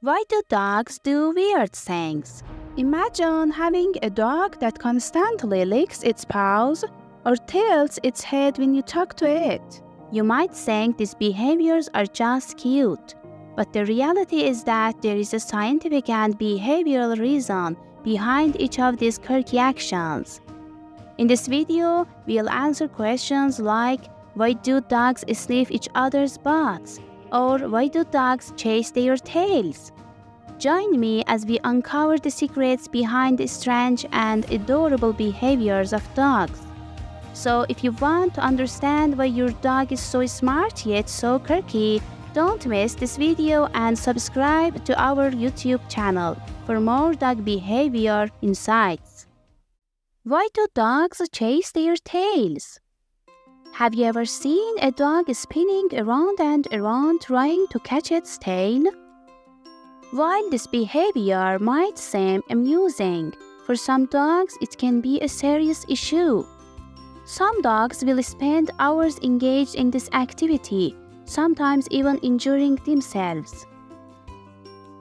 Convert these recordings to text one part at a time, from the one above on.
Why do dogs do weird things? Imagine having a dog that constantly licks its paws or tilts its head when you talk to it. You might think these behaviors are just cute, but the reality is that there is a scientific and behavioral reason behind each of these quirky actions. In this video, we'll answer questions like, why do dogs sniff each other's butts? Or why do dogs chase their tails? Join me as we uncover the secrets behind the strange and adorable behaviors of dogs. So if you want to understand why your dog is so smart yet so quirky, don't miss this video and subscribe to our YouTube channel for more dog behavior insights. Why do dogs chase their tails? Have you ever seen a dog spinning around and around trying to catch its tail? While this behavior might seem amusing, for some dogs it can be a serious issue. Some dogs will spend hours engaged in this activity, sometimes even injuring themselves.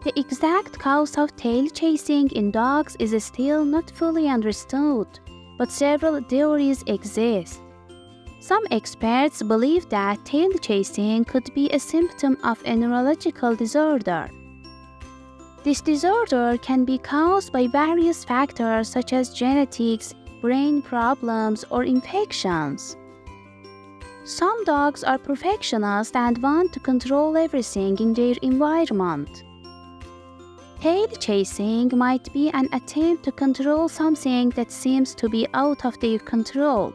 The exact cause of tail chasing in dogs is still not fully understood, but several theories exist. Some experts believe that tail chasing could be a symptom of a neurological disorder. This disorder can be caused by various factors such as genetics, brain problems, or infections. Some dogs are perfectionists and want to control everything in their environment. Tail chasing might be an attempt to control something that seems to be out of their control.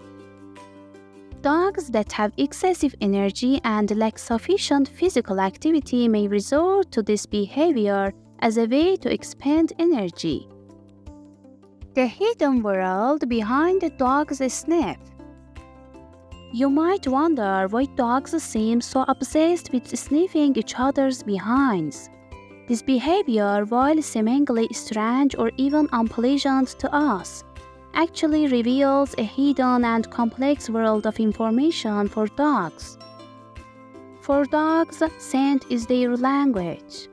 Dogs that have excessive energy and lack sufficient physical activity may resort to this behavior as a way to expend energy. The hidden world behind a dog's sniff. You might wonder why dogs seem so obsessed with sniffing each other's behinds. This behavior, while seemingly strange or even unpleasant to us, actually reveals a hidden and complex world of information for dogs. For dogs, scent is their language.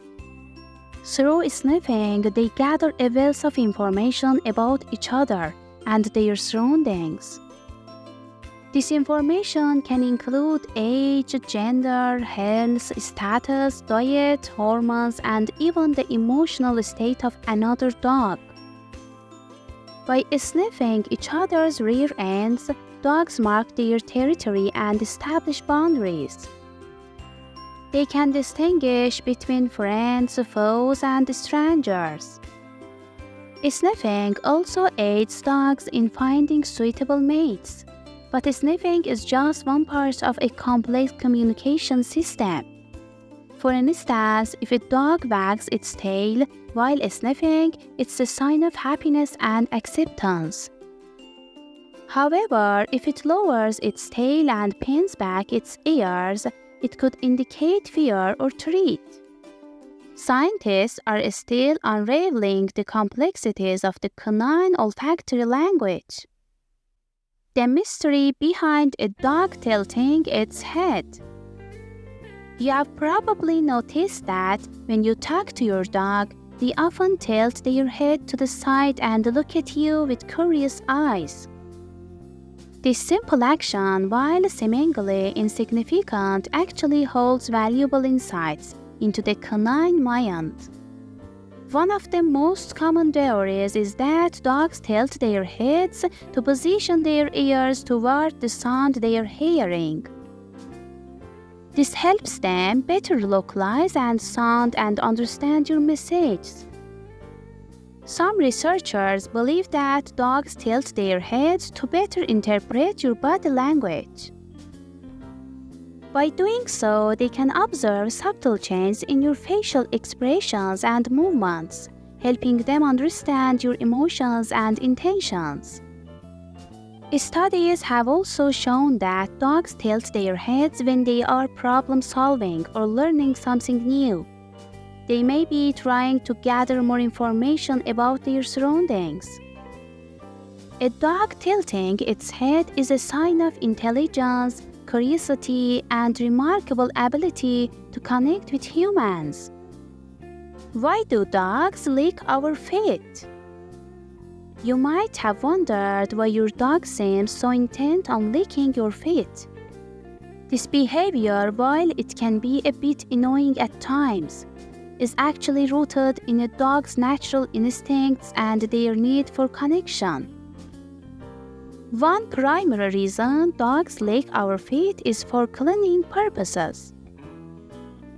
Through sniffing, they gather a wealth of information about each other and their surroundings. This information can include age, gender, health, status, diet, hormones, and even the emotional state of another dog. By sniffing each other's rear ends, dogs mark their territory and establish boundaries. They can distinguish between friends, foes, and strangers. Sniffing also aids dogs in finding suitable mates, but sniffing is just one part of a complex communication system. For instance, if a dog wags its tail while sniffing, it's a sign of happiness and acceptance. However, if it lowers its tail and pins back its ears, it could indicate fear or threat. Scientists are still unraveling the complexities of the canine olfactory language. The mystery behind a dog tilting its head. You have probably noticed that when you talk to your dog, they often tilt their head to the side and look at you with curious eyes. This simple action, while seemingly insignificant, actually holds valuable insights into the canine mind. One of the most common theories is that dogs tilt their heads to position their ears toward the sound they are hearing. This helps them better localize and sound and understand your message. Some researchers believe that dogs tilt their heads to better interpret your body language. By doing so, they can observe subtle changes in your facial expressions and movements, helping them understand your emotions and intentions. Studies have also shown that dogs tilt their heads when they are problem-solving or learning something new. They may be trying to gather more information about their surroundings. A dog tilting its head is a sign of intelligence, curiosity, and remarkable ability to connect with humans. Why do dogs lick our feet? You might have wondered why your dog seems so intent on licking your feet. This behavior, while it can be a bit annoying at times, is actually rooted in a dog's natural instincts and their need for connection. One primary reason dogs lick our feet is for cleaning purposes.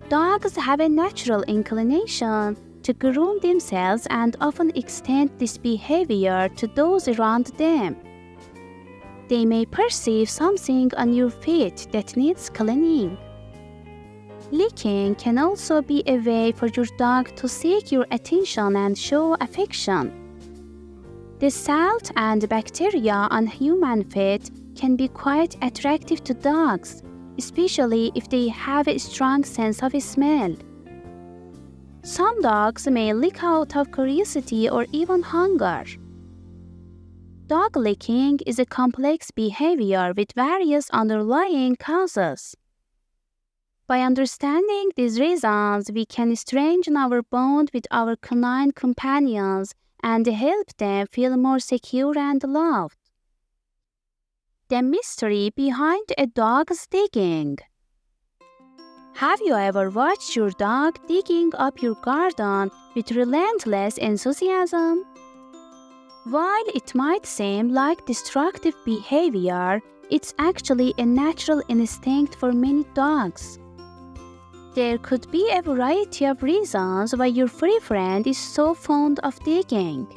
Dogs have a natural inclination to groom themselves and often extend this behavior to those around them. They may perceive something on your feet that needs cleaning. Licking can also be a way for your dog to seek your attention and show affection. The salt and bacteria on human feet can be quite attractive to dogs, especially if they have a strong sense of smell. Some dogs may lick out of curiosity or even hunger. Dog licking is a complex behavior with various underlying causes. By understanding these reasons, we can strengthen our bond with our canine companions and help them feel more secure and loved. The mystery behind a dog's digging. Have you ever watched your dog digging up your garden with relentless enthusiasm? While it might seem like destructive behavior, it's actually a natural instinct for many dogs. There could be a variety of reasons why your furry friend is so fond of digging.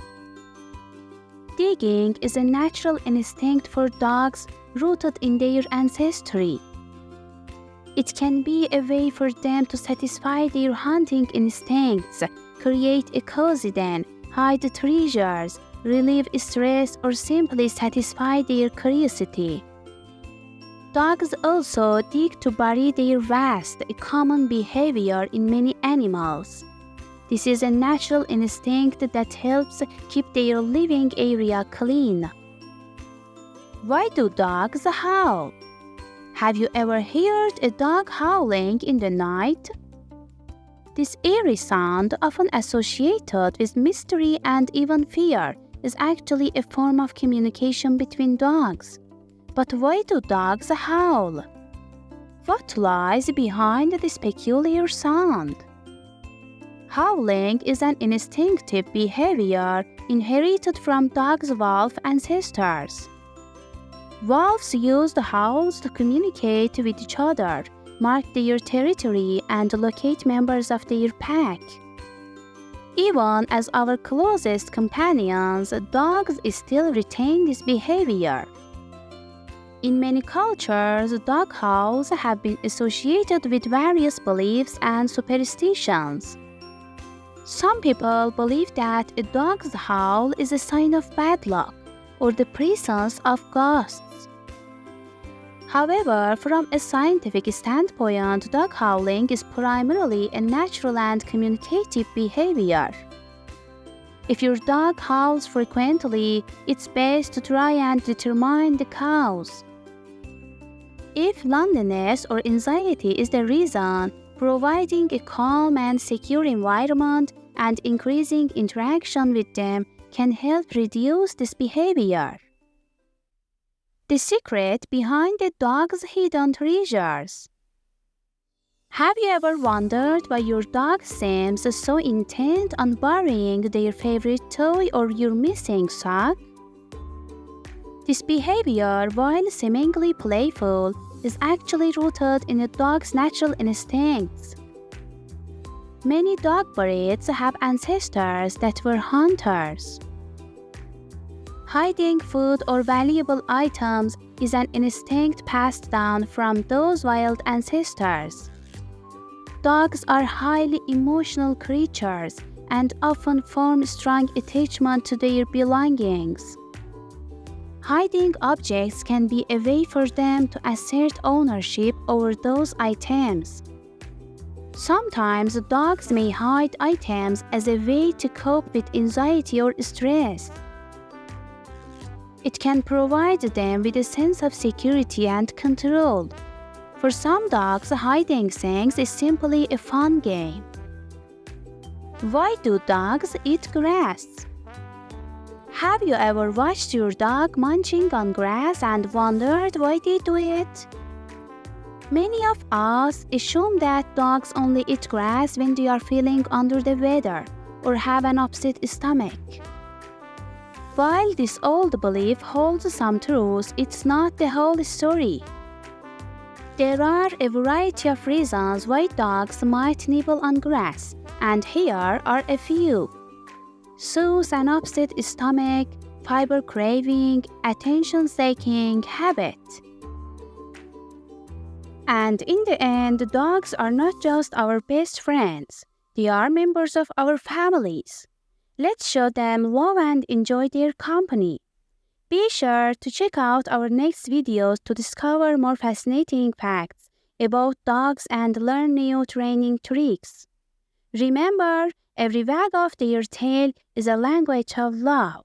Digging is a natural instinct for dogs rooted in their ancestry. It can be a way for them to satisfy their hunting instincts, create a cozy den, hide treasures, relieve stress, or simply satisfy their curiosity. Dogs also dig to bury their waste, a common behavior in many animals. This is a natural instinct that helps keep their living area clean. Why do dogs howl? Have you ever heard a dog howling in the night? This eerie sound, often associated with mystery and even fear, is actually a form of communication between dogs. But why do dogs howl? What lies behind this peculiar sound? Howling is an instinctive behavior inherited from dogs' wolf ancestors. Wolves use the howls to communicate with each other, mark their territory, and locate members of their pack. Even as our closest companions, dogs still retain this behavior. In many cultures, dog howls have been associated with various beliefs and superstitions. Some people believe that a dog's howl is a sign of bad luck or the presence of ghosts. However, from a scientific standpoint, dog howling is primarily a natural and communicative behavior. If your dog howls frequently, it's best to try and determine the cause. If loneliness or anxiety is the reason, providing a calm and secure environment and increasing interaction with them can help reduce this behavior. The secret behind a dog's hidden treasures. Have you ever wondered why your dog seems so intent on burying their favorite toy or your missing sock? This behavior, while seemingly playful, is actually rooted in a dog's natural instincts. Many dog breeds have ancestors that were hunters. Hiding food or valuable items is an instinct passed down from those wild ancestors. Dogs are highly emotional creatures and often form strong attachment to their belongings. Hiding objects can be a way for them to assert ownership over those items. Sometimes dogs may hide items as a way to cope with anxiety or stress. It can provide them with a sense of security and control. For some dogs, hiding things is simply a fun game. Why do dogs eat grass? Have you ever watched your dog munching on grass and wondered why they do it? Many of us assume that dogs only eat grass when they are feeling under the weather or have an upset stomach. While this old belief holds some truth, it's not the whole story. There are a variety of reasons why dogs might nibble on grass, and here are a few. Soothe an upset stomach, fiber craving, attention-seeking habit. And in the end, dogs are not just our best friends. They are members of our families. Let's show them love and enjoy their company. Be sure to check out our next videos to discover more fascinating facts about dogs and learn new training tricks. Remember, every wag of their tail is a language of love.